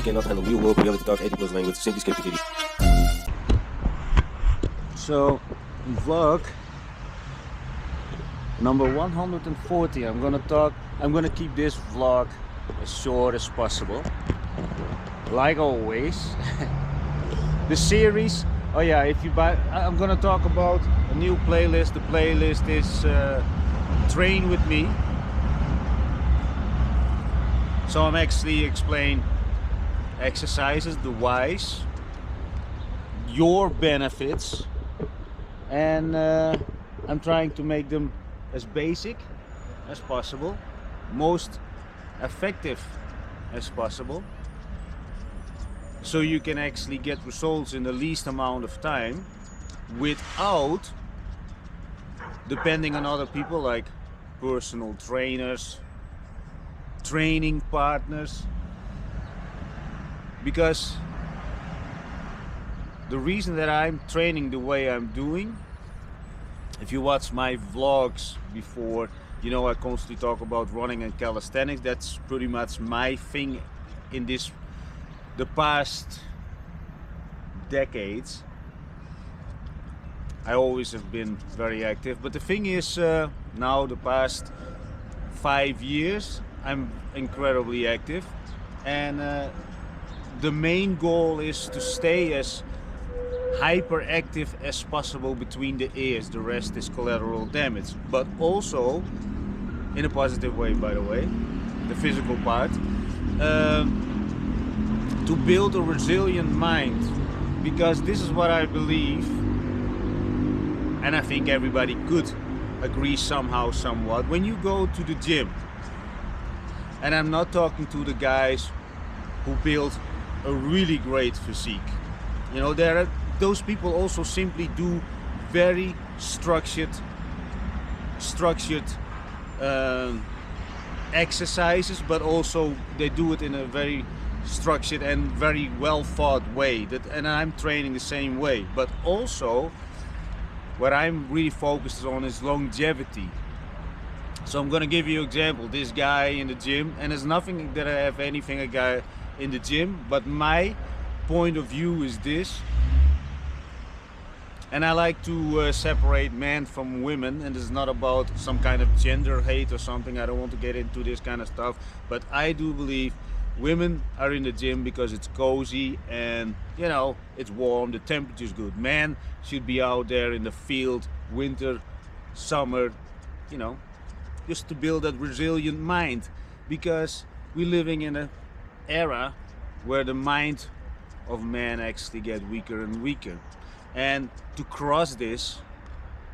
you cannot handle real world reality talk 80+ language, simply skip the video. So, vlog number 140. I'm gonna keep this vlog as short as possible. Like always. The series, oh yeah, if you buy, I'm gonna talk about a new playlist. The playlist is Train With Me. So I'm actually explain exercises, the whys, your benefits, and I'm trying to make them as basic as possible, most effective as possible, so you can actually get results in the least amount of time without depending on other people like personal trainers, training partners. Because the reason that I'm training the way I'm doing, if you watch my vlogs before, you know I constantly talk about running and calisthenics. That's pretty much my thing in the past decades. I always have been very active, but the thing is now the past 5 years I'm incredibly active, and the main goal is to stay as hyperactive as possible between the ears. The rest is collateral damage, but also in a positive way, by the way, the physical part, to build a resilient mind, because this is what I believe, and I think everybody could agree somehow, somewhat. When you go to the gym, and I'm not talking to the guys who build a really great physique, you know, there are those people also simply do very structured exercises, but also they do it in a very structured and very well thought way. And I'm training the same way, but also what I'm really focused on is longevity. So I'm gonna give you an example. This guy in the gym, and there's nothing that I have anything a guy in the gym, but my point of view is this, and I like to separate men from women, and it's not about some kind of gender hate or something. I don't want to get into this kind of stuff, but I do believe women are in the gym because it's cozy and, you know, it's warm, the temperature's good. Men should be out there in the field, winter, summer, you know, just to build that resilient mind, because we're living in an era where the mind of man actually get weaker and weaker. And to cross this,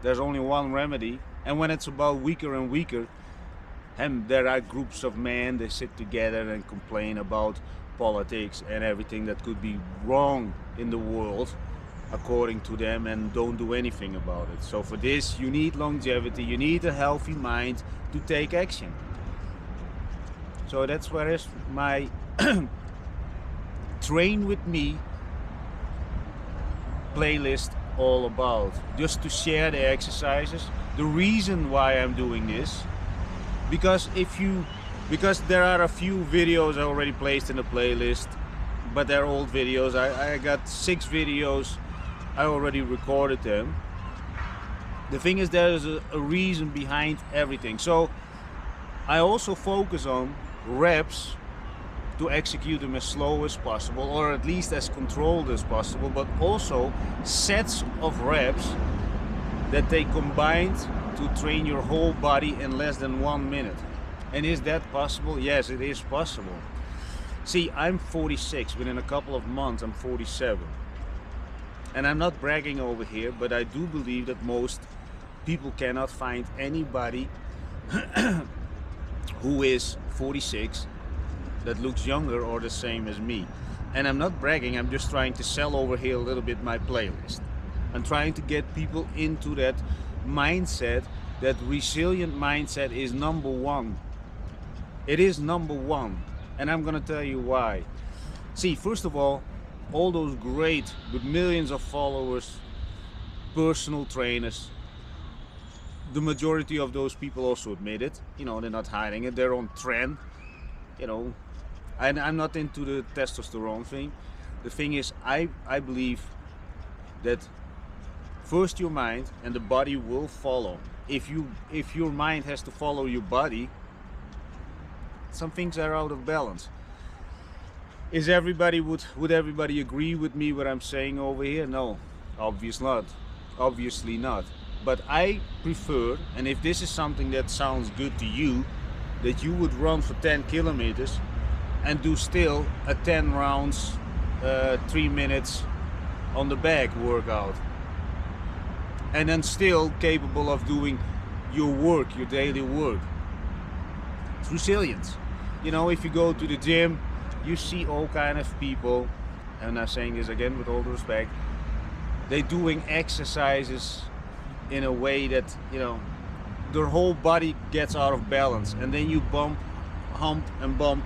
there's only one remedy. And when it's about weaker and weaker, and there are groups of men, they sit together and complain about politics and everything that could be wrong in the world according to them, and don't do anything about it. So for this you need longevity, you need a healthy mind to take action. So that's where is my Train With Me playlist all about, just to share the exercises. The reason why I'm doing this, because there are a few videos I already placed in the playlist, but they're old videos. I got 6 videos, I already recorded them. The thing is, there's a reason behind everything. So I also focus on reps to execute them as slow as possible, or at least as controlled as possible, but also sets of reps that they combined to train your whole body in less than 1 minute. And is that possible? Yes, it is possible. See, I'm 46, within a couple of months I'm 47. And I'm not bragging over here, but I do believe that most people cannot find anybody who is 46 that looks younger or the same as me. And I'm not bragging, I'm just trying to sell over here a little bit my playlist. I'm trying to get people into that mindset, that resilient mindset is number one. It is number one, and I'm gonna tell you why. See, first of all those great, with millions of followers, personal trainers, the majority of those people also admit it, you know, they're not hiding it, they're on trend, you know. And I'm not into the testosterone thing. The thing is, I believe that first your mind and the body will follow. If your mind has to follow your body, some things are out of balance. Is everybody would everybody agree with me what I'm saying over here? No, obviously not. But I prefer, and if this is something that sounds good to you, that you would run for 10 kilometers and do still a 10 rounds, 3 minutes on the back workout, and then still capable of doing your work, your daily work. It's resilience. You know, if you go to the gym, you see all kind of people, and I'm saying this again with all due respect, they're doing exercises in a way that, you know, their whole body gets out of balance, and then you hump and bump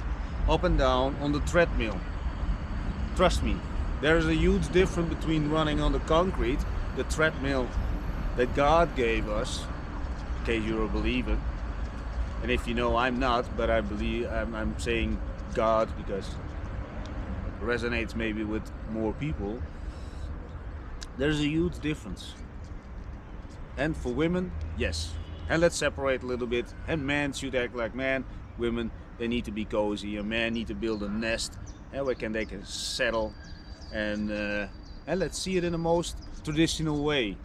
up and down on the treadmill. Trust me, there's a huge difference between running on the concrete, the treadmill that God gave us, in case you're a believer. And if you know, I'm not, but I believe, I'm saying God because it resonates maybe with more people. There's a huge difference. And for women, yes. And let's separate a little bit. And men should act like men. Women, they need to be cozy. A man need to build a nest, and where they can settle. And let's see it in the most traditional way.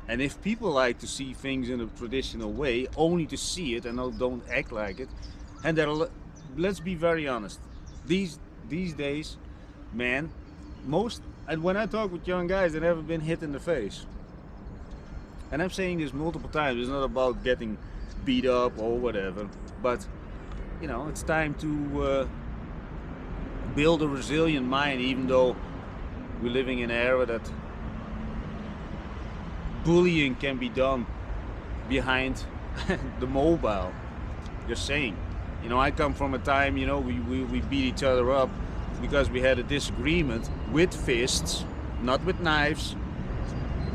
And if people like to see things in a traditional way, only to see it and don't act like it, and let's be very honest. These days, man, and when I talk with young guys, they've never been hit in the face. And I'm saying this multiple times. It's not about getting beat up or whatever, but you know, it's time to build a resilient mind. Even though we're living in an era that bullying can be done behind the mobile. Just saying. You know, I come from a time, you know, we beat each other up because we had a disagreement with fists, not with knives.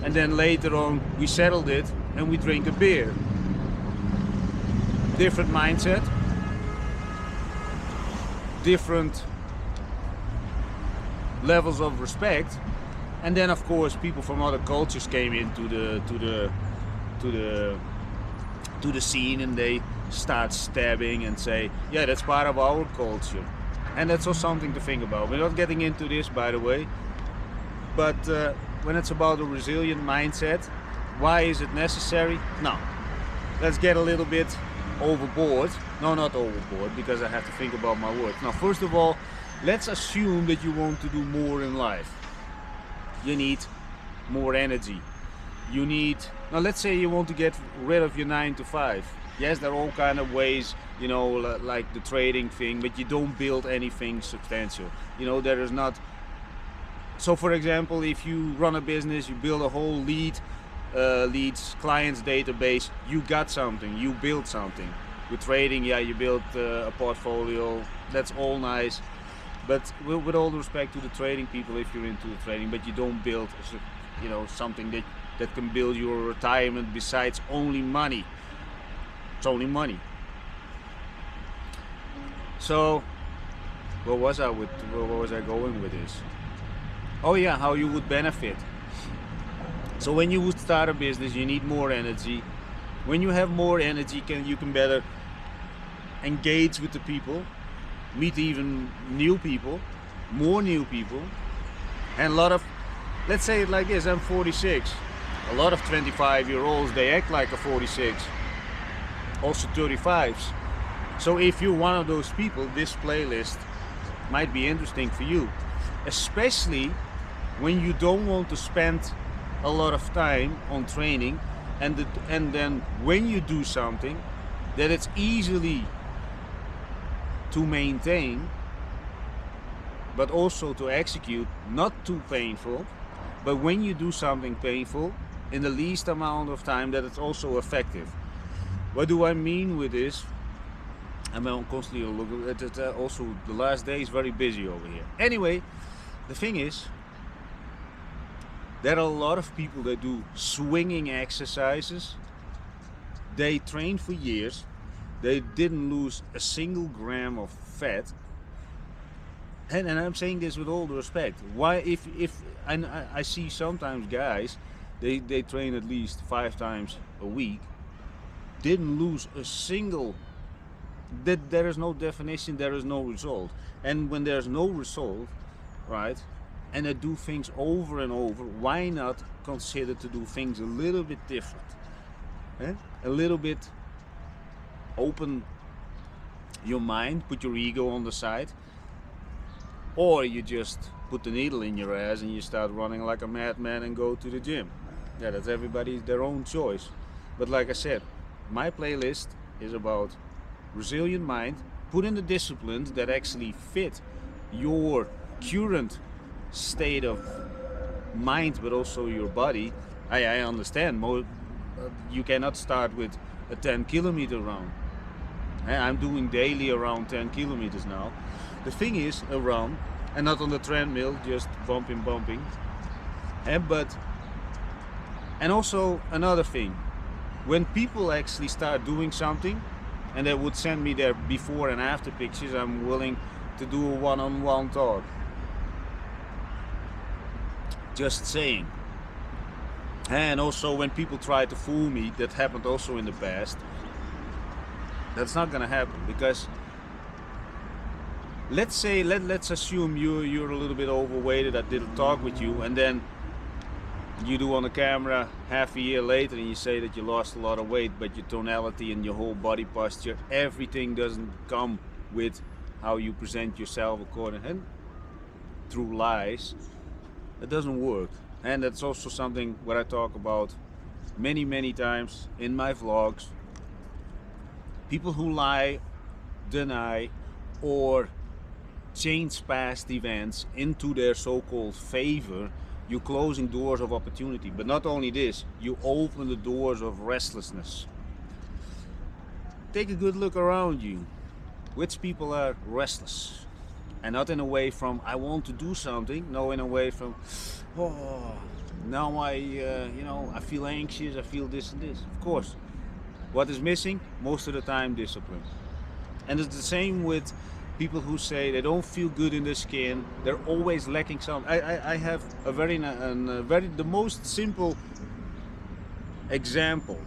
And then later on we settled it and we drink a beer. Different mindset, different levels of respect. And then of course people from other cultures came into the scene, and they start stabbing and say, yeah, that's part of our culture. And that's also something to think about. We're not getting into this, by the way, but when it's about a resilient mindset, why is it necessary? No, let's get a little bit overboard. No, not overboard, because I have to think about my words. Now, first of all, let's assume that you want to do more in life. You need more energy. You need, now let's say you want to get rid of your 9 to 5. Yes, there are all kind of ways, you know, like the trading thing, but you don't build anything substantial. You know, there is not. So for example, if you run a business, you build a whole leads clients database, you got something, you build something. With trading, yeah, you build a portfolio, that's all nice. But with all due respect to the trading people, if you're into the trading, but you don't build, you know, something that can build your retirement besides only money. It's only money. So, where was I going with this? Oh yeah, how you would benefit. So when you would start a business, you need more energy. When you have more energy, you can better engage with the people, meet even new people, more new people, and a lot of, let's say it like this, I'm 46. A lot of 25-year-olds, they act like a 46. Also 35s. So if you're one of those people, this playlist might be interesting for you. Especially when you don't want to spend a lot of time on training, and then when you do something that it's easily to maintain, but also to execute, not too painful, but when you do something painful in the least amount of time, that it's also effective. What do I mean with this? I'm constantly looking at it. Also, the last day is very busy over here. Anyway, the thing is, there are a lot of people that do swinging exercises. They train for years. They didn't lose a single gram of fat. And I'm saying this with all the respect. Why, if and I see sometimes guys, they train at least 5 times a week, didn't lose a single. That there is no definition, there is no result. And when there's no result, right, and they do things over and over, why not consider to do things a little bit different? Eh? A little bit open your mind, put your ego on the side, or you just put the needle in your ass and you start running like a madman and go to the gym. Yeah, that's everybody's their own choice. But like I said, my playlist is about resilient mind, put in the disciplines that actually fit your current state of mind, but also your body. I understand you cannot start with a 10-kilometer run. I'm doing daily around 10 kilometers now. The thing is, a run, and not on the treadmill, just bumping. And also another thing, when people actually start doing something, and they would send me their before and after pictures, I'm willing to do a one-on-one talk. Just saying. And also when people try to fool me, that happened also in the past, that's not gonna happen, because let's assume you're a little bit overweight, I did a talk with you, and then you do on the camera half a year later and you say that you lost a lot of weight, but your tonality and your whole body posture, everything doesn't come with how you present yourself according and through lies. It doesn't work. And that's also something what I talk about many times in my vlogs. People who lie, deny, or change past events into their so-called favor, you're closing doors of opportunity. But not only this, you open the doors of restlessness. Take a good look around you. Which people are restless? And not in a way from, I want to do something. No, in a way from, oh, now I feel anxious, I feel this and this. Of course. What is missing? Most of the time, discipline. And it's the same with people who say they don't feel good in their skin. They're always lacking something. I have a the most simple example.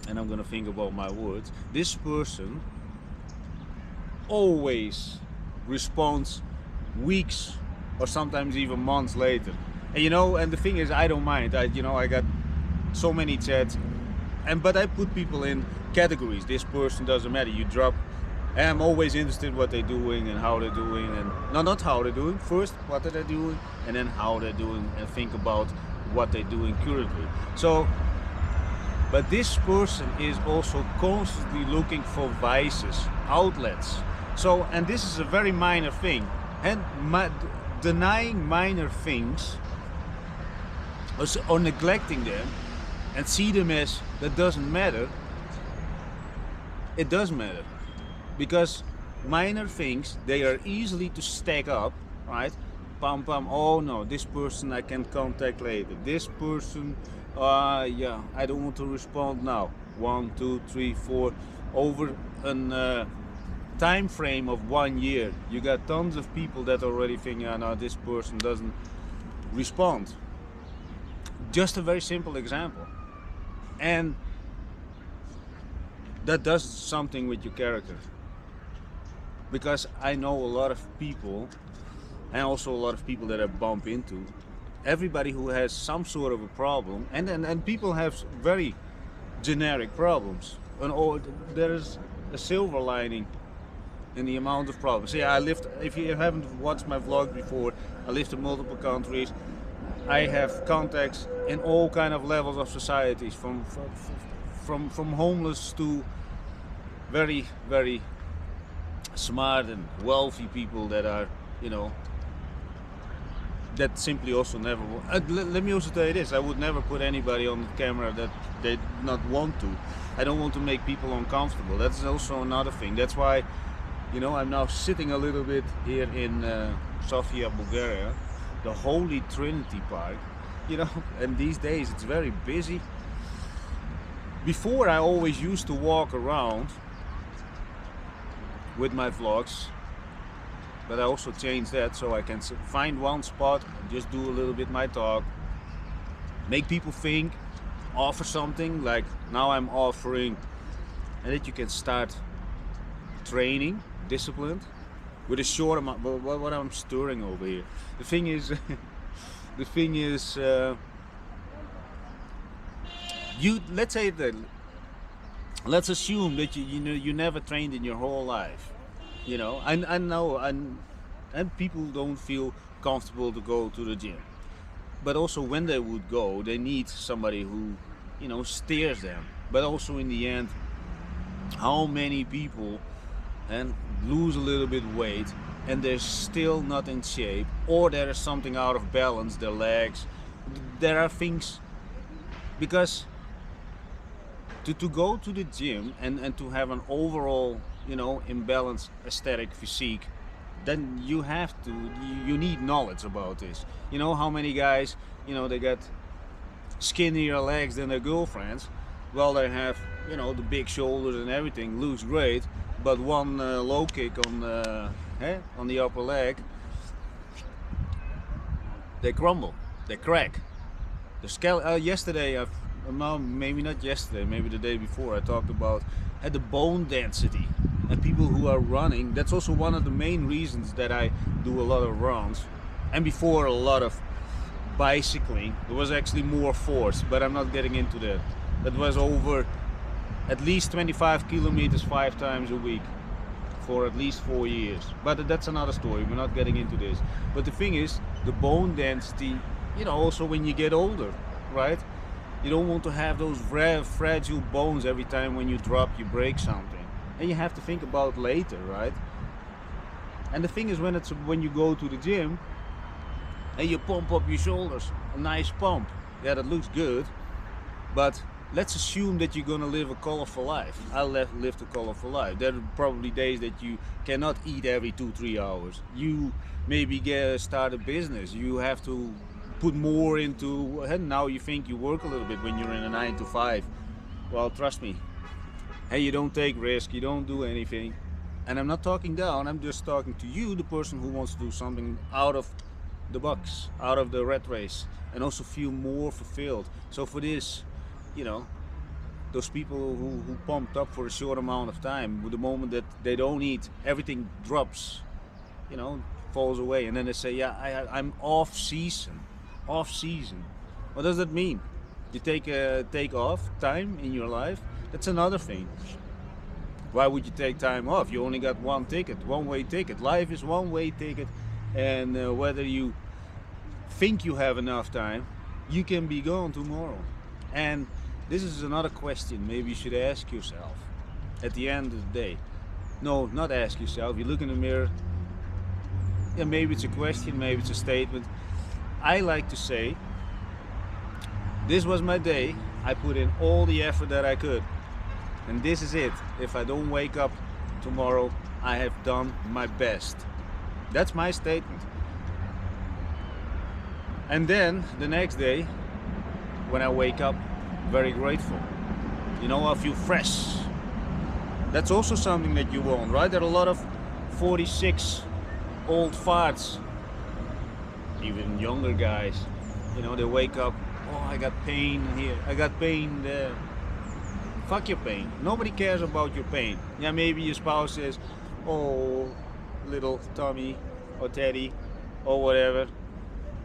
And I'm gonna think about my words. This person always responds weeks or sometimes even months later. And the thing is, I don't mind. I got so many chats, but I put people in categories. This person doesn't matter. You drop. And I'm always interested in what they're doing and how they're doing, and not how they're doing. First, what are they doing, and then how they're doing, and think about what they're doing currently. So, but this person is also constantly looking for vices, outlets. So, and this is a very minor thing, and denying minor things or neglecting them and see them as that doesn't matter. It does matter. Because minor things, they are easily to stack up, right? Pam pam, oh no, this person I can contact later. This person, I don't want to respond now. 1, 2, 3, 4, over a time frame of 1 year. You got tons of people that already think, no, this person doesn't respond. Just a very simple example. And that does something with your character. Because I know a lot of people, and also a lot of people that I bump into, everybody who has some sort of a problem, and people have very generic problems, and there's a silver lining in the amount of problems. Yeah, if you haven't watched my vlog before, I lived in multiple countries. I have contacts in all kind of levels of societies, from homeless to very smart and wealthy people that are, that simply also never. Let me also tell you this: I would never put anybody on the camera that they not want to. I don't want to make people uncomfortable. That's also another thing. That's why, I'm now sitting a little bit here in Sofia, Bulgaria, the Holy Trinity Park. And these days it's very busy. Before, I always used to walk around with my vlogs But I also changed that so I can find one spot and just do a little bit my talk, make people think, offer something like now I'm offering, and that you can start training, disciplined, with a short amount. What I'm stirring over here. The thing is, the thing is, you let's say that let's assume that you never trained in your whole life. I know, and people don't feel comfortable to go to the gym. But also when they would go, they need somebody who, steers them. But also in the end, how many people and lose a little bit weight and they're still not in shape, or there is something out of balance, their legs. There are things, because to go to the gym and to have an overall, imbalanced aesthetic physique, then you need knowledge about this. How many guys, they got skinnier legs than their girlfriends. Well, they have, the big shoulders and everything looks great, but one low kick on the upper leg, they crumble, they crack. Yesterday, maybe not yesterday, maybe the day before, I talked about the bone density and people who are running. That's also one of the main reasons that I do a lot of runs, and before a lot of bicycling. There was actually more force, but I'm not getting into that. That was over at least 25 kilometers 5 times a week for at least 4 years. But that's another story. We're not getting into this. But the thing is, the bone density, also when you get older, right? You don't want to have those fragile bones every time when you drop, you break something. And you have to think about later, right? And the thing is, when you go to the gym and you pump up your shoulders, a nice pump, yeah, that looks good. But let's assume that you're gonna live a colorful life. I lived a colorful life. There are probably days that you cannot eat every 2-3 hours. You maybe start a business. You have to put more into, and now you think you work a little bit when you're in a 9 to 5. Well, trust me. Hey, you don't take risk. You don't do anything. And I'm not talking down. I'm just talking to you, the person who wants to do something out of the box, out of the rat race, and also feel more fulfilled. So for this, those people who pumped up for a short amount of time, with the moment that they don't eat, everything drops, falls away, and then they say, yeah, I'm off season. What does that mean? You take off time in your life? That's another thing. Why would you take time off? You only got one ticket, one-way ticket. Life is one-way ticket, and whether you think you have enough time, you can be gone tomorrow. And this is another question maybe you should ask yourself at the end of the day. No, not ask yourself. You look in the mirror. Yeah, maybe it's a question, maybe it's a statement. I like to say, this was my day. I put in all the effort that I could. And this is it. If I don't wake up tomorrow, I have done my best. That's my statement. And then the next day, when I wake up, very grateful. I feel fresh. That's also something that you want, right? There are a lot of 46 old farts, even younger guys. They wake up, oh, I got pain here, I got pain there. Fuck your pain. Nobody cares about your pain. Yeah, maybe your spouse says, oh, little Tommy or Teddy or whatever,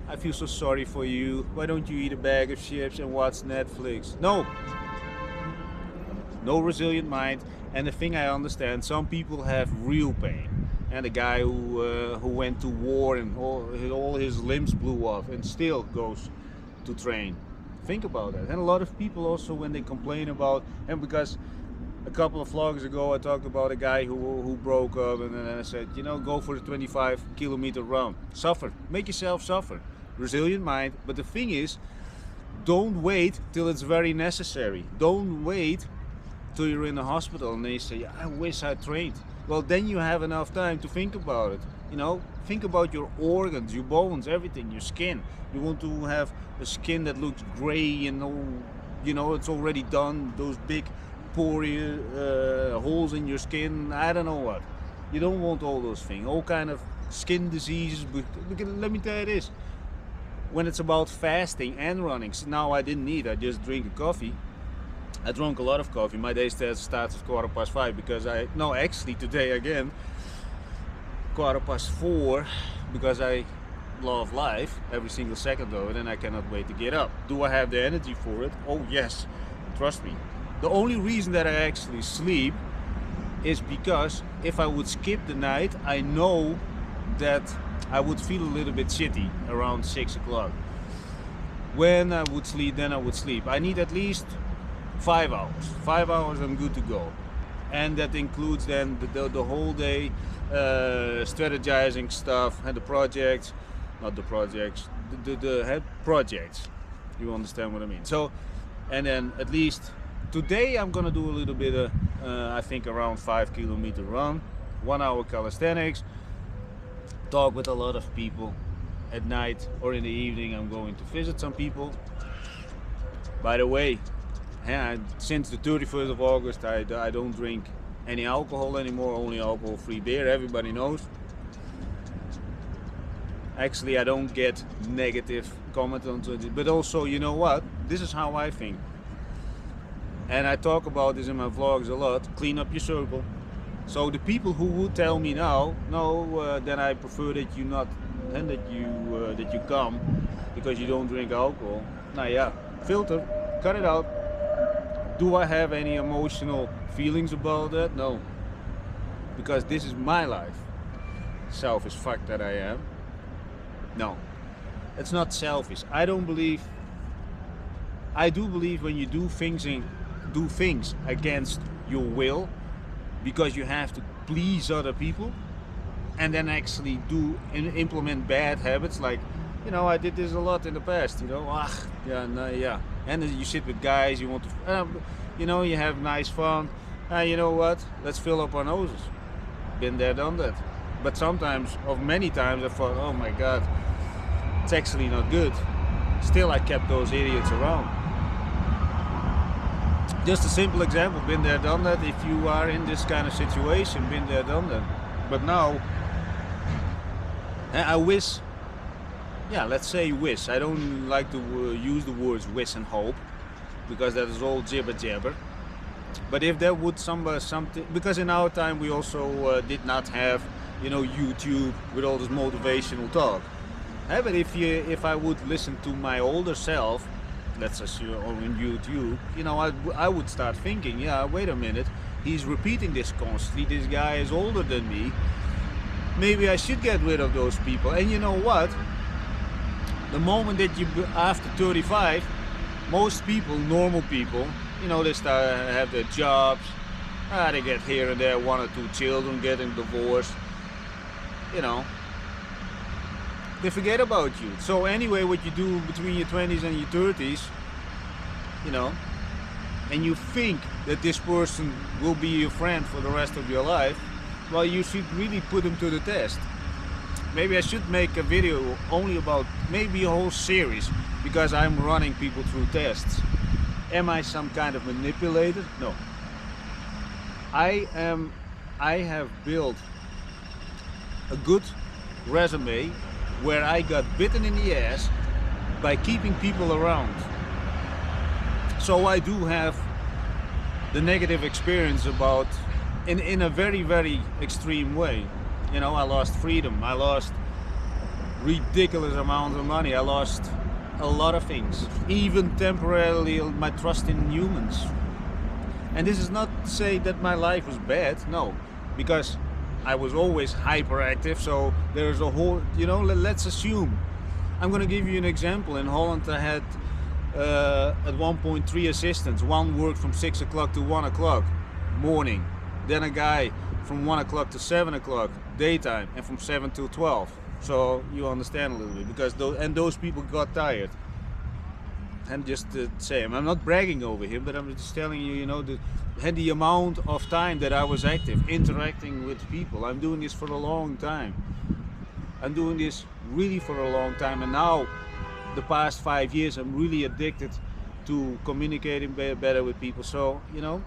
I feel so sorry for you. Why don't you eat a bag of chips and watch Netflix? No resilient mind. And the thing I understand, some people have real pain. And a guy who went to war and all his limbs blew off and still goes to train. Think about that. And a lot of people also, when they complain about, and because a couple of vlogs ago I talked about a guy who broke up, and then I said, go for the 25-kilometer run. Suffer. Make yourself suffer. Resilient mind. But the thing is, don't wait till it's very necessary. Don't wait till you're in the hospital and they say, I wish I trained. Well, then you have enough time to think about it. Think about your organs, your bones, everything, your skin. You want to have a skin that looks gray and it's already done. Those big holes in your skin. I don't know what. You don't want all those things. All kind of skin diseases. Let me tell you this: when it's about fasting and running, now I didn't eat. I just drink a coffee. I drank a lot of coffee. My day starts at 5:15 because actually today again 4:15 because I love life every single second of it and I cannot wait to get up. Do I have the energy for it? Oh yes, trust me. The only reason that I actually sleep is because if I would skip the night, I know that I would feel a little bit shitty around 6 o'clock. When I would sleep, then I would sleep. I need at least 5 hours. 5 hours, I'm good to go. And that includes then the whole day strategizing stuff and the projects, not the projects, the projects. You understand what I mean? So, and then at least today I'm gonna do a little bit of, I think around 5 kilometer run, 1 hour calisthenics, talk with a lot of people. At night or in the evening I'm going to visit some people. By the way, since the 31st of August I don't drink any alcohol anymore, only alcohol-free beer, everybody knows. Actually I don't get negative comment on it, but also, you know what, this is how I think. And I talk about this in my vlogs a lot, clean up your circle. So the people who would tell me now, no, then I prefer that you not, and that you come because you don't drink alcohol. Now yeah, filter, cut it out. Do I have any emotional feelings about that? No, because this is my life. Selfish fuck that I am. No, it's not selfish. I do believe when you do things against your will, because you have to please other people, and then actually implement bad habits. Like, you know, I did this a lot in the past. You know, and then you sit with guys. You want to, you know, you have nice fun. You know what? Let's fill up our noses. Been there, done that. But sometimes, or many times, I thought, oh my God, it's actually not good. Still, I kept those idiots around. Just a simple example, been there, done that. If you are in this kind of situation, been there, done that. But now, I wish, let's say wish. I don't like to use the words wish and hope, because that is all jibber jabber. But if there would something, because in our time we also did not have, you know, YouTube with all this motivational talk. But if I would listen to my older self, let's assume on YouTube, you know, I would start thinking, yeah, wait a minute, he's repeating this constantly, this guy is older than me, maybe I should get rid of those people. And you know what, the moment that you, after 35, most people, normal people, you know, they start have their jobs, they get here and there 1 or 2 children, getting divorced, you know, they forget about you. So anyway, what you do between your 20s and your 30s, you know, and you think that this person will be your friend for the rest of your life, well, you should really put them to the test. Maybe I should make a video only about, maybe a whole series, because I'm running people through tests. Am I some kind of manipulator? No. I have built a good resume where I got bitten in the ass by keeping people around. So I do have the negative experience about, in a very, very extreme way. You know, I lost freedom, I lost ridiculous amounts of money, I lost a lot of things, even temporarily my trust in humans. And this is not to say that my life was bad, no, because I was always hyperactive, so there's a whole, you know, let's assume. I'm gonna give you an example. In Holland I had at one point 3 assistants. One worked from 6 o'clock to 1 o'clock morning. Then a guy from 1 o'clock to 7 o'clock daytime, and from 7 till 12. So you understand a little bit, because those people got tired. And just to say, I'm not bragging over him, but I'm just telling you, you know, the amount of time that I was active, interacting with people. I'm doing this for a long time. I'm doing this really for a long time, and now, the past 5 years, I'm really addicted to communicating better with people. So, you know,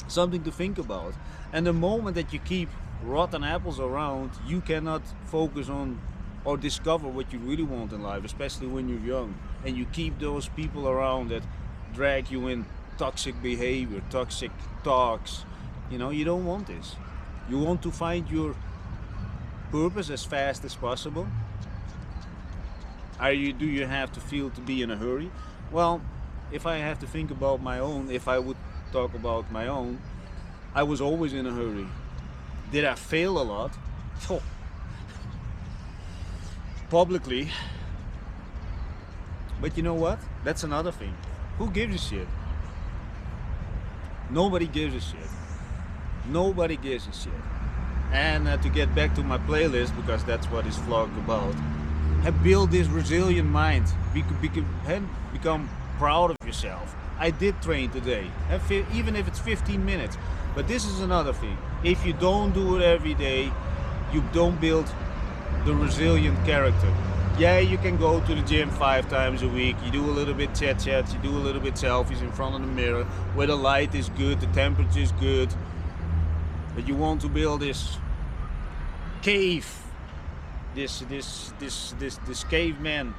something to think about. And the moment that you keep rotten apples around, you cannot focus on or discover what you really want in life, especially when you're young. And you keep those people around that drag you in toxic behavior, toxic talks. You don't want this. You want to find your purpose as fast as possible. Do you have to feel to be in a hurry? Well, if I have to think about my own, if I would talk about my own, I was always in a hurry. Did I fail a lot? Oh. Publicly. But you know what? That's another thing. Who gives a shit? Nobody gives a shit. Nobody gives a shit. And to get back to my playlist, because that's what this vlog about, have built this resilient mind. Become proud of yourself. I did train today, even if it's 15 minutes. But this is another thing. If you don't do it every day, you don't build the resilient character. Yeah, you can go to the gym 5 times a week, you do a little bit chat, you do a little bit selfies in front of the mirror, where the light is good, the temperature is good, but you want to build this cave, this caveman,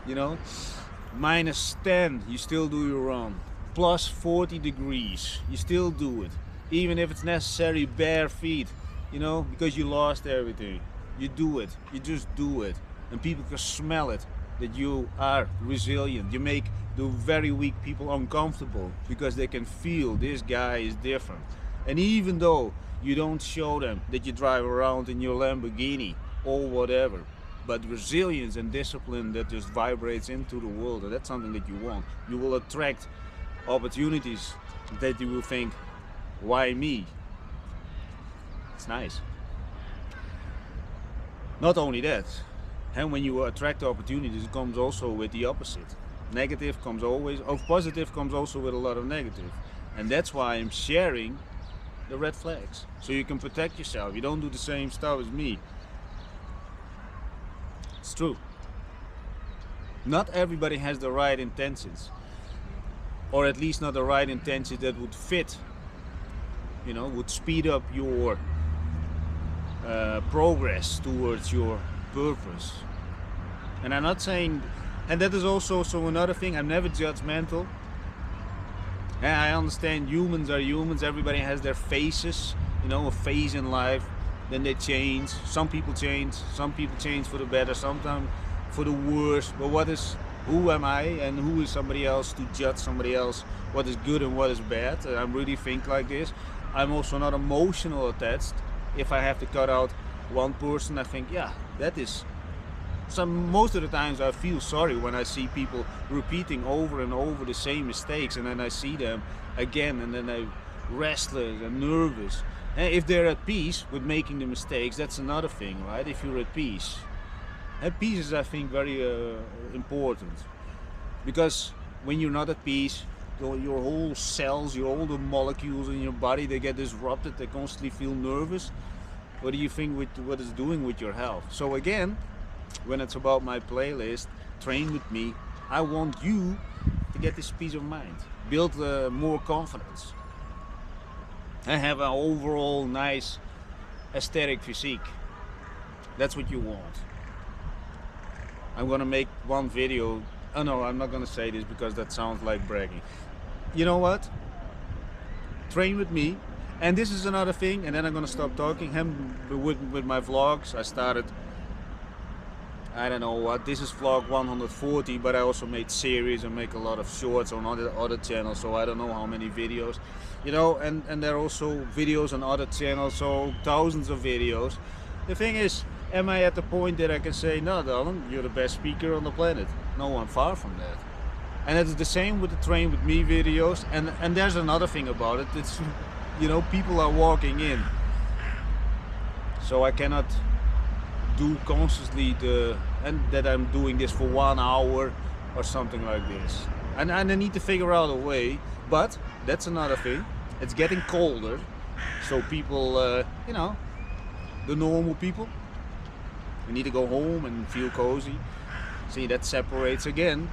-10, you still do your run, plus 40 degrees, you still do it, even if it's necessary bare feet, because you lost everything. You do it, you just do it, and people can smell it, that you are resilient. You make the very weak people uncomfortable, because they can feel this guy is different. And even though you don't show them that you drive around in your Lamborghini or whatever, but resilience and discipline that just vibrates into the world, and that's something that you want. You will attract opportunities that you will think, why me? It's nice. Not only that, and when you attract opportunities, it comes also with the opposite. Negative comes always, positive comes also with a lot of negative. And that's why I'm sharing the red flags, so you can protect yourself. You don't do the same stuff as me. It's true. Not everybody has the right intentions, or at least not the right intentions that would fit, would speed up your progress towards your purpose. And I'm not saying, and that is also another thing, I'm never judgmental. And I understand humans are humans, everybody has their phases, a phase in life, then they change. Some people change for the better, sometimes for the worse. But who am I and who is somebody else to judge somebody else what is good and what is bad? I really think like this. I'm also not emotional attached. If I have to cut out one person, I think, yeah, that is most of the times I feel sorry when I see people repeating over and over the same mistakes, and then I see them again, and then they're restless and nervous. And if they're at peace with making the mistakes, that's another thing, right? If you're at peace. And peace is, I think, very important, because when you're not at peace, your whole cells, all the molecules in your body, they get disrupted, they constantly feel nervous. What do you think what it's doing with your health? So again, when it's about my playlist, Train With Me, I want you to get this peace of mind, build more confidence, and have an overall nice aesthetic physique. That's what you want. I'm gonna make one video. Oh no, I'm not gonna say this because that sounds like bragging. You know what? Train with me. And this is another thing, and then I'm gonna stop talking. With my vlogs, I started, I don't know what, this is vlog 140, but I also made series and make a lot of shorts on other channels, so I don't know how many videos, and there are also videos on other channels, so thousands of videos. The thing is, am I at the point that I can say, no, darling, you're the best speaker on the planet? No, I'm far from that. And it's the same with the Train With Me videos, and there's another thing about it, it's, people are walking in, so I cannot do constantly that I'm doing this for 1 hour or something like this, and I need to figure out a way. But that's another thing. It's getting colder, so people, the normal people, we need to go home and feel cozy. See, that separates again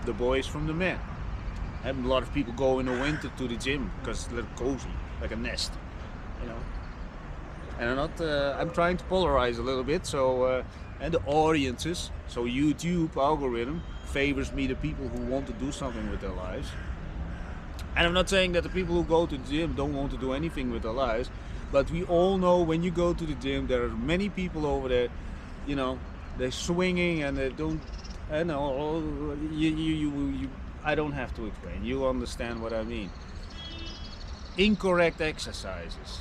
the boys from the men. And a lot of people go in the winter to the gym because it's a little cozy, like a nest, And I'm trying to polarize a little bit. So and the audiences, so YouTube algorithm favors me the people who want to do something with their lives. And I'm not saying that the people who go to the gym don't want to do anything with their lives, but we all know when you go to the gym, there are many people over there, you know, they're swinging and they don't. I know you. I don't have to explain. You understand what I mean. Incorrect exercises.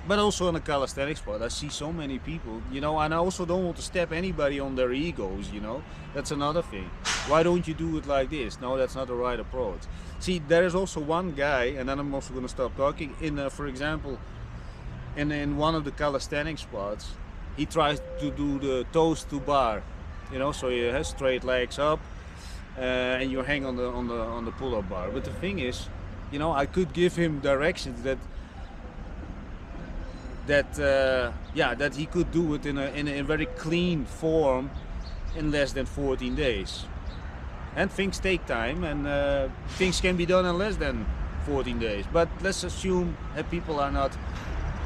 But also in the calisthenics sport, I see so many people, you know, and I also don't want to step anybody on their egos, you know. That's another thing. Why don't you do it like this? No, that's not the right approach. See, there is also one guy, and then I'm also going to stop talking. For example, in one of the calisthenics spots, he tries to do the toes to bar, you know, so he has straight legs up, and you hang on the pull-up bar. But the thing is, you know, I could give him directions that he could do it in a very clean form in less than 14 days. And things take time, and things can be done in less than 14 days. But let's assume that people are not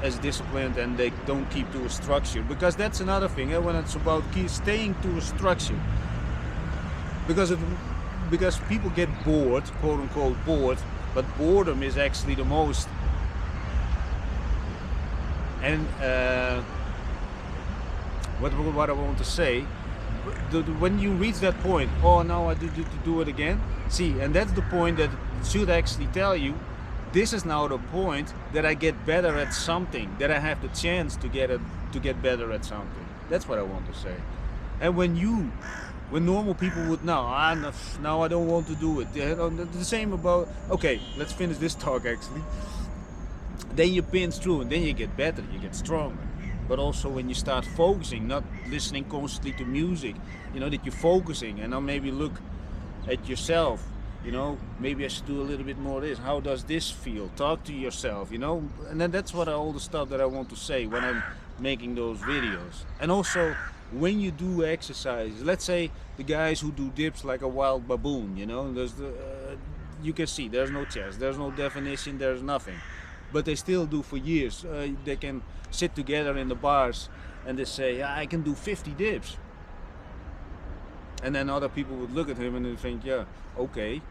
as disciplined and they don't keep to a structure, because that's another thing when it's about staying to a structure. Because people get bored, quote unquote bored, but boredom is actually the most. And what I want to say, when you reach that point, oh, now I do it again. See, and that's the point that should actually tell you, this is now the point that I get better at something, that I have the chance to get better at something. That's what I want to say. And when normal people would now I don't want to do it. The same about, okay, let's finish this talk actually. Then you pinch through and then you get better, you get stronger. But also when you start focusing, not listening constantly to music, you know, that you're focusing, and now maybe look at yourself, you know, maybe I should do a little bit more of this. How does this feel? Talk to yourself, you know, and then that's all the stuff that I want to say when I'm making those videos. And also when you do exercise, let's say the guys who do dips like a wild baboon, you know, you can see there's no chest, there's no definition, there's nothing. But they still do for years. They can sit together in the bars and they say, yeah, I can do 50 dips. And then other people would look at him and they think, yeah, okay.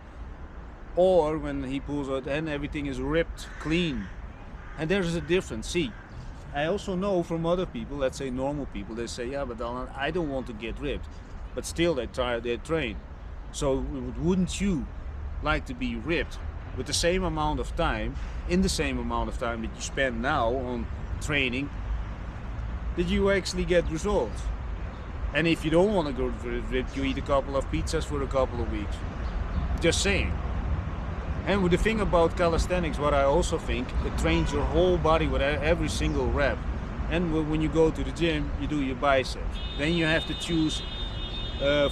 Or when he pulls out and everything is ripped clean. And there's a difference. See, I also know from other people, let's say normal people, they say, yeah, but Alan, I don't want to get ripped. But still they train. So wouldn't you like to be ripped with the same amount of time, in the same amount of time that you spend now on training, that you actually get results? And if you don't want to go ripped, you eat a couple of pizzas for a couple of weeks. Just saying. And with the thing about calisthenics, what I also think, it trains your whole body with every single rep. And when you go to the gym, you do your biceps. Then you have to choose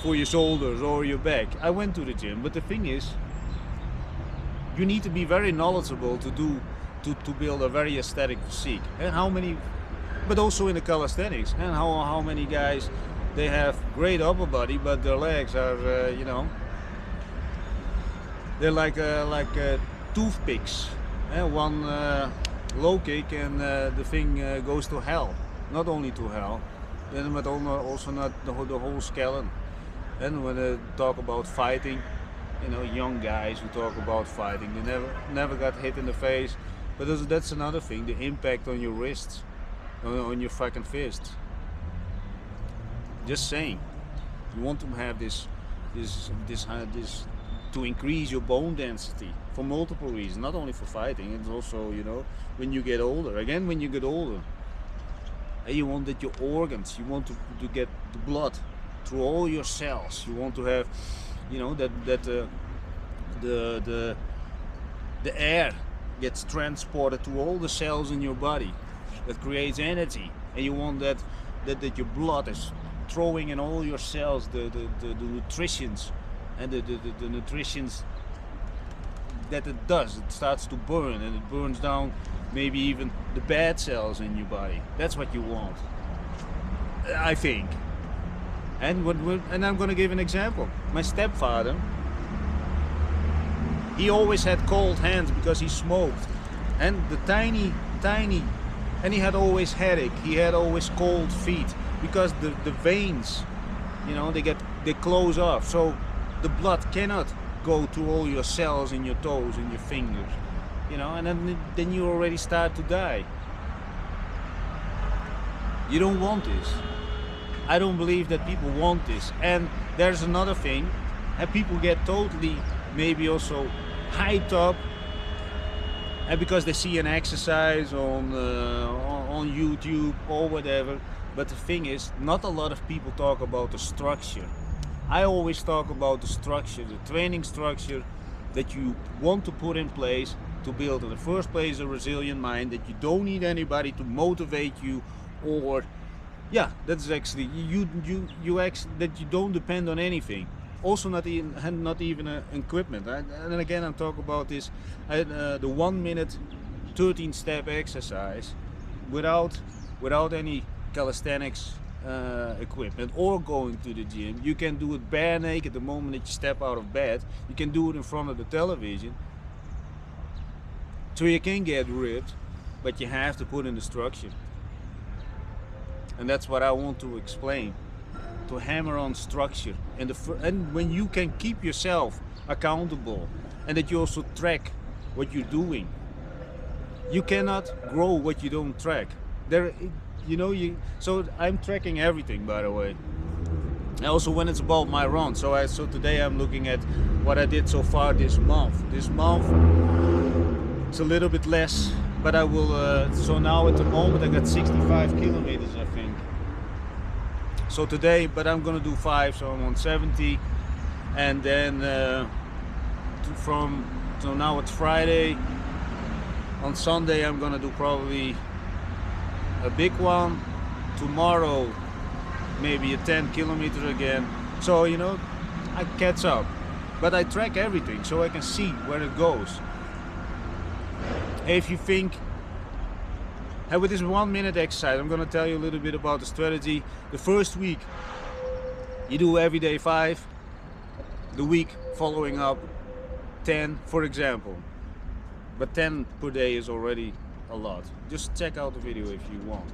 for your shoulders or your back. I went to the gym, but the thing is, you need to be very knowledgeable to build a very aesthetic physique. And how many, but also in the calisthenics, and how many guys, they have great upper body, but their legs are, you know, they're like toothpicks. One low kick and the thing goes to hell. Not only to hell, but also not the whole skeleton. And when they talk about fighting, you know, young guys who talk about fighting, they never got hit in the face. But that's another thing, the impact on your wrists, on your fucking fists. Just saying, you want to have this to increase your bone density for multiple reasons, not only for fighting. It's also, you know, when you get older. Again, when you get older, and you want that your organs, you want to get the blood through all your cells. You want to have, you know, that the air gets transported to all the cells in your body. That creates energy, and you want that your blood is throwing in all your cells the nutritions, and the nutritions that it does. It starts to burn, and it burns down maybe even the bad cells in your body. That's what you want, I think. And I'm going to give an example. My stepfather, he always had cold hands because he smoked. And the tiny and he had always headache, he had always cold feet, because the veins, you know, they close off, so the blood cannot go to all your cells in your toes and your fingers, you know, and then you already start to die. You don't want this. I don't believe that people want this. And there's another thing, and people get totally maybe also hyped up, and because they see an exercise on YouTube or whatever. But the thing is, not a lot of people talk about the structure. I always talk about the structure, the training structure that you want to put in place to build in the first place a resilient mind, that you don't need anybody to motivate you, or yeah, that's actually that you don't depend on anything. Also not even equipment. And again, I'm talking about this the 1 minute 13 step exercise without any calisthenics equipment or going to the gym. You can do it bare naked the moment that you step out of bed. You can do it in front of the television, so you can get ripped, but you have to put in the structure. And that's what I want to explain, to hammer on structure, and when you can keep yourself accountable, and that you also track what you're doing. You cannot grow what you don't track. So I'm tracking everything, by the way. And also when it's about my run. So today I'm looking at what I did so far this month. This month it's a little bit less, but I will. So now at the moment I got 65 kilometers, I think. So today, but I'm gonna do 5, so I'm on 70, and then so now it's Friday. On Sunday I'm gonna do probably a big one. Tomorrow maybe a 10 kilometer again. So you know, I catch up, but I track everything so I can see where it goes. If you think, with this 1 minute exercise, I'm gonna tell you a little bit about the strategy. The first week you do every day 5, the week following up 10, for example. But 10 per day is already a lot. Just check out the video if you want.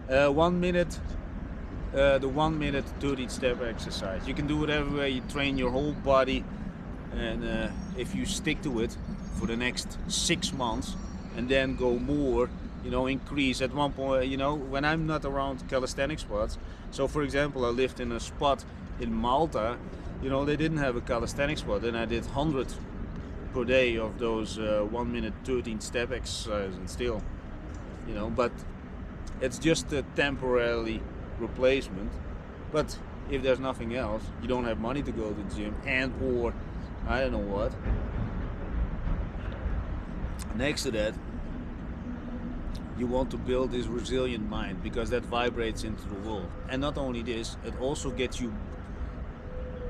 1 minute, the 1 minute 30 step exercise. You can do it everywhere. You train your whole body, and if you stick to it for the next 6 months and then go more, you know, increase at one point. You know, when I'm not around calisthenic spots, so for example I lived in a spot in Malta, you know, they didn't have a calisthenic spot, and I did 100 per day of those 1 minute 13 step exercises, and still, you know, but it's just a temporary replacement. But if there's nothing else, you don't have money to go to the gym, and or I don't know what, next to that you want to build this resilient mind, because that vibrates into the world. And not only this, it also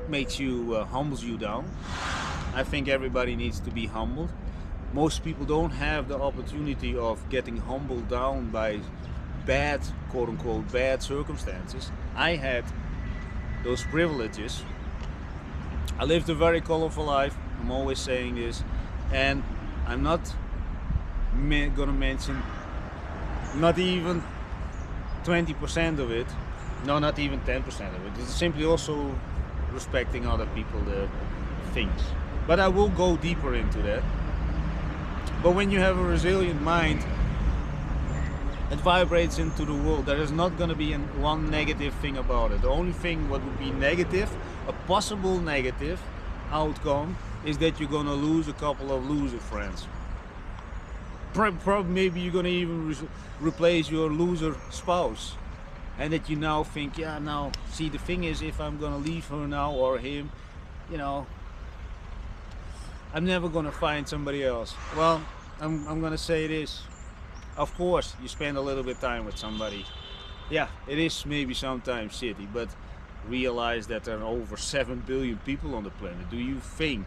makes you humbles you down. I think everybody needs to be humbled. Most people don't have the opportunity of getting humbled down by bad, quote-unquote, bad circumstances. I had those privileges. I lived a very colorful life, I'm always saying this, and I'm not gonna mention not even 20% of it, no, not even 10% of it. It's simply also respecting other people, the things. But I will go deeper into that. But when you have a resilient mind, it vibrates into the world. There is not going to be one negative thing about it. The only thing what would be negative, a possible negative outcome, is that you're going to lose a couple of loser friends. Probably maybe you're going to even replace your loser spouse, and that you now think, yeah, now see, the thing is, if I'm going to leave her now or him, you know, I'm never going to find somebody else. Well, I'm going to say this. Of course, you spend a little bit of time with somebody. Yeah, it is maybe sometimes shitty, but realize that there are over 7 billion people on the planet. Do you think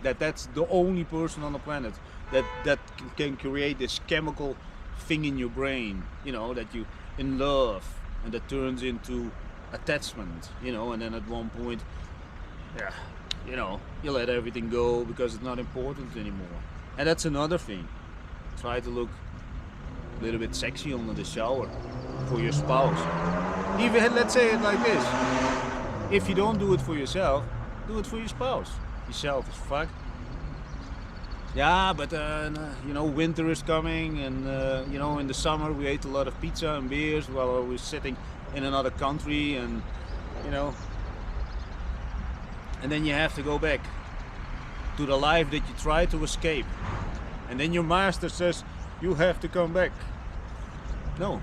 that that's the only person on the planet that can create this chemical thing in your brain, you know, that you in love, and that turns into attachment, you know, and then at one point, yeah, you know, you let everything go because it's not important anymore. And that's another thing. Try to look a little bit sexy under the shower for your spouse. Even let's say it like this: if you don't do it for yourself, do it for your spouse. You selfish fuck. Yeah, but you know, winter is coming, and you know, in the summer we ate a lot of pizza and beers while I was sitting in another country, and you know, and then you have to go back to the life that you try to escape, and then your master says you have to come back. No,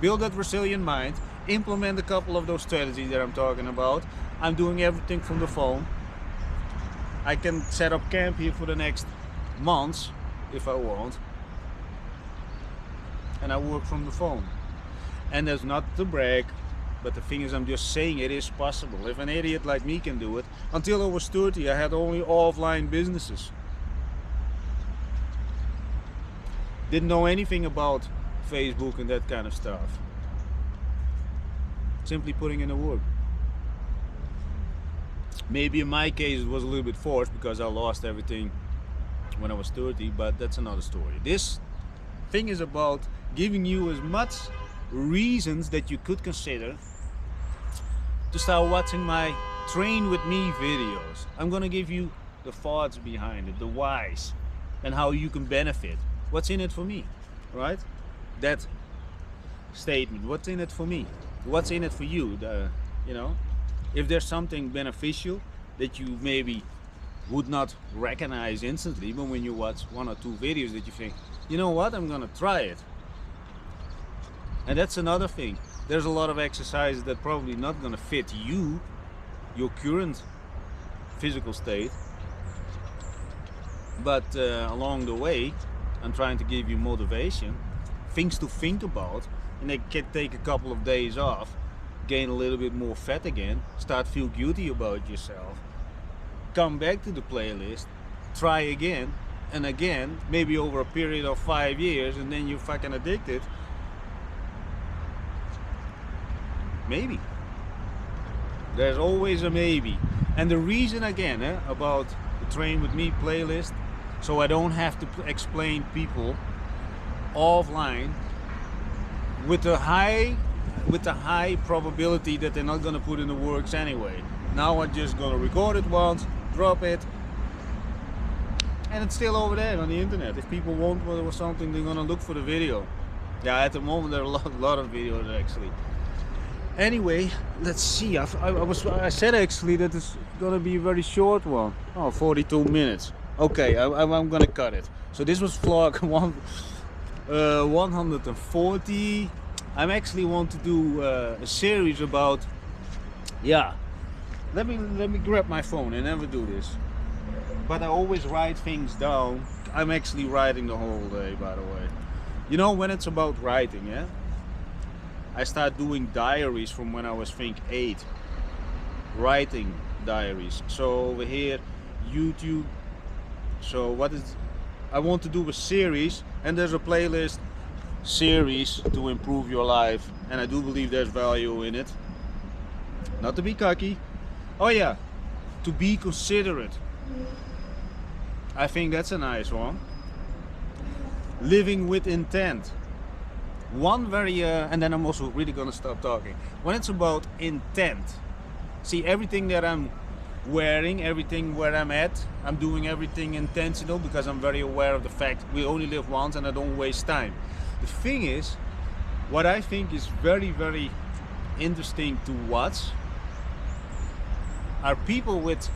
build that resilient mind, implement a couple of those strategies that I'm talking about. I'm doing everything from the phone. I can set up camp here for the next months if I want, and I work from the phone. And that's not to brag, but the thing is, I'm just saying it is possible. If an idiot like me can do it, until I was 30 I had only offline businesses, didn't know anything about Facebook and that kind of stuff, simply putting in the work. Maybe in my case it was a little bit forced because I lost everything when I was 30, but that's another story. This thing is about giving you as much reasons that you could consider to start watching my Train With Me videos. I'm gonna give you the thoughts behind it, the whys, and how you can benefit. What's in it for me, right? That statement, what's in it for me? What's in it for you? You know, if there's something beneficial that you maybe would not recognize instantly, but when you watch one or two videos that you think, you know what, I'm gonna try it. And that's another thing. There's a lot of exercises that probably not gonna fit you, your current physical state, but along the way I'm trying to give you motivation, things to think about, and they can take a couple of days off, gain a little bit more fat again, start feel guilty about yourself, come back to the playlist, try again and again, maybe over a period of 5 years, and then you're fucking addicted. Maybe. There's always a maybe. And the reason again about the Train With Me playlist, so I don't have to explain people offline with the high probability that they're not gonna put in the works anyway. Now I'm just gonna record it once, drop it, and it's still over there on the internet. If people want or something, they're gonna look for the video. Yeah, at the moment there are a lot of videos actually. Anyway, let's see. I said actually that it's gonna be a very short one. Oh, 42 minutes. Okay, I'm gonna cut it. So this was vlog 140. I actually want to do a series about, yeah. Let me grab my phone. I never do this, but I always write things down. I'm actually writing the whole day, by the way. You know, when it's about writing, yeah, I start doing diaries from when I was, think, 8. Writing diaries. So over here, YouTube. So what is, I want to do a series, and there's a playlist series to improve your life, and I do believe there's value in it. Not to be cocky. Oh yeah, to be considerate. I think that's a nice one. Living with intent. One very, and then I'm also really gonna stop talking. When it's about intent, see, everything that I'm wearing, everything where I'm at, I'm doing everything intentional because I'm very aware of the fact we only live once and I don't waste time. The thing is, what I think is very, very interesting to watch are people with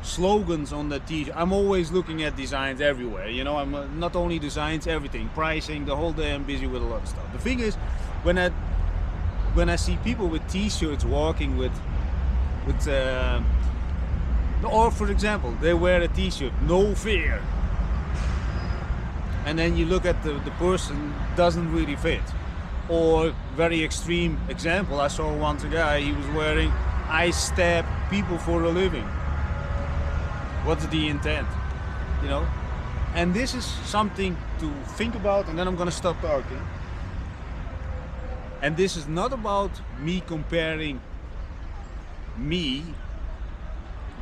slogans on the t-shirt. I'm always looking at designs everywhere, you know. I'm not only designs, everything, pricing, the whole day I'm busy with a lot of stuff. The thing is, when I see people with t-shirts walking with or for example, they wear a t-shirt, no fear, and then you look at the person, doesn't really fit. Or very extreme example, I saw once a guy, he was wearing, I stab people for a living. What's the intent, you know? And this is something to think about, and then I'm gonna stop talking. And this is not about me comparing me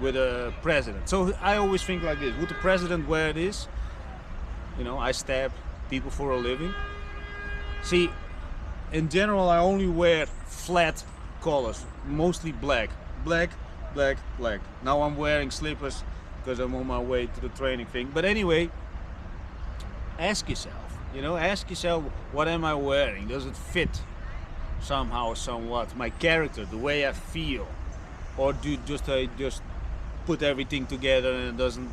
with a president. So I always think like this: would the president wear this? You know, I stab people for a living. See, in general, I only wear flat colors, mostly black. Black, black, black. Now I'm wearing slippers because I'm on my way to the training thing. But anyway, ask yourself, ask yourself, what am I wearing? Does it fit somehow, somewhat, my character, the way I feel? Or do I just put everything together and it doesn't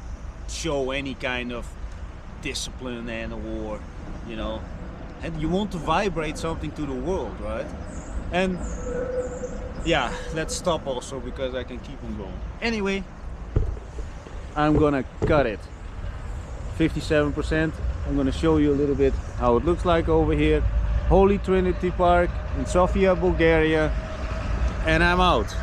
show any kind of discipline and or, and you want to vibrate something to the world, right? And yeah, let's stop also because I can keep on going. Anyway, I'm gonna cut it 57%. I'm gonna show you a little bit how it looks like over here. Holy Trinity Park in Sofia, Bulgaria, and I'm out.